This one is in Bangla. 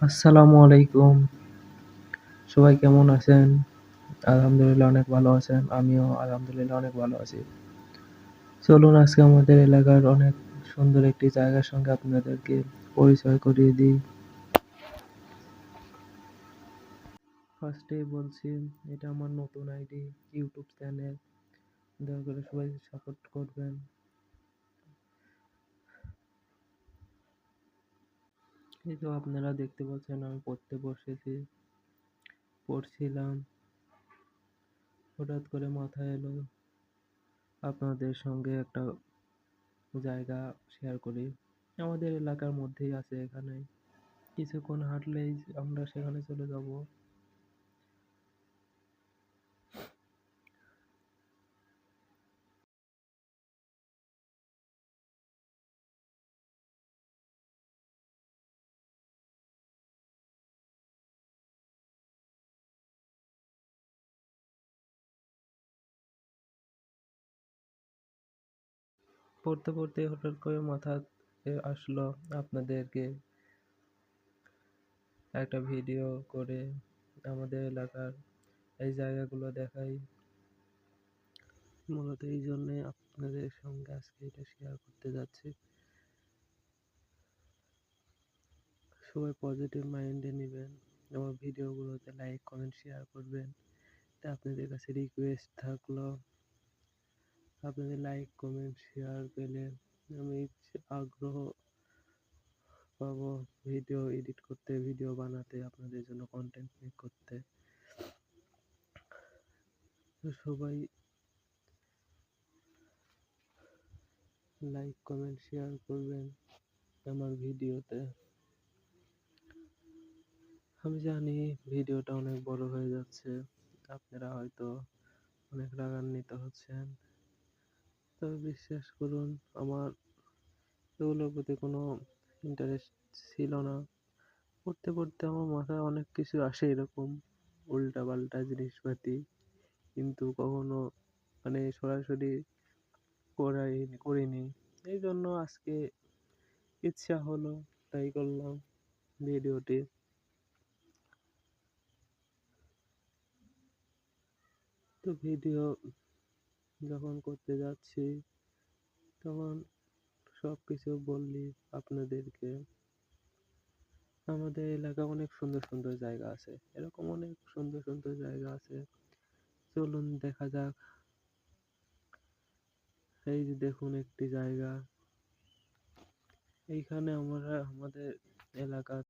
আসসালামু আলাইকুম। সবাই কেমন আছেন? আলহামদুলিল্লাহ অনেক ভালো আছেন। আমিও আলহামদুলিল্লাহ অনেক ভালো আছি। চলুন আজকে আমাদের এলাকার অনেক সুন্দর একটি জায়গার সঙ্গে আপনাদেরকে পরিচয় করিয়ে দিই। ফার্স্টেই বলছি, এটা আমার নতুন আইডি, ইউটিউব চ্যানেল। দয়া করে সবাই সাপোর্ট করবেন। এই তো আপনারা দেখতে পাচ্ছেন আমি পড়তে বসেছি, পড়ছিলাম। হঠাৎ করে মাথায় এলো আপনাদের সঙ্গে একটা জায়গা শেয়ার করি। আমাদের এলাকার মধ্যেই আছে এখানে। কিছুক্ষণ হাঁটলেই আমরা সেখানে চলে যাব। পড়তে পড়তে হঠাৎ করে মাথায় আসলো আপনাদেরকে একটা ভিডিও করে আমাদের এলাকার এই জায়গাগুলো দেখাই। মূলত এই জন্যে আপনাদের সঙ্গে আজকে এটা শেয়ার করতে যাচ্ছি। সবাই পজিটিভ মাইন্ডে নেবেন। আমার ভিডিওগুলোতে লাইক কমেন্ট শেয়ার করবেন। এটা আপনাদের কাছে রিকোয়েস্ট থাকলো। আপনাদের লাইক কমেন্ট শেয়ার পেলে আমি আগ্রহ পাবো ভিডিও এডিট করতে, ভিডিও বানাতে, আপনাদের জন্য কন্টেন্ট মেক করতে। তো সবাই লাইক কমেন্ট শেয়ার করবেন আমার ভিডিওতে। আমি জানি ভিডিওটা অনেক বড় হয়ে যাচ্ছে, আপনারা হয়তো অনেক রাগান্বিত হচ্ছেন, তবে বিশ্বাস করুন আমার এগুলোর প্রতি কোনো ইন্টারেস্ট ছিল না। পড়তে পড়তে আমার মাথায় অনেক কিছু আসে, এরকম উল্টা পাল্টা জিনিসপাতি, কিন্তু কখনো সরাসরি করিনি। এই জন্য আজকে ইচ্ছা হলো, তাই করলাম ভিডিওটি। তো ভিডিও যখন করতে যাচ্ছি তখন সবকিছু বললি আপনাদেরকে। আমাদের এলাকা অনেক সুন্দর সুন্দর জায়গা আছে, এরকম অনেক সুন্দর সুন্দর জায়গা আছে। চলুন দেখা যাক। এই যে দেখুন একটি জায়গা, এইখানে আমরা আমাদের এলাকা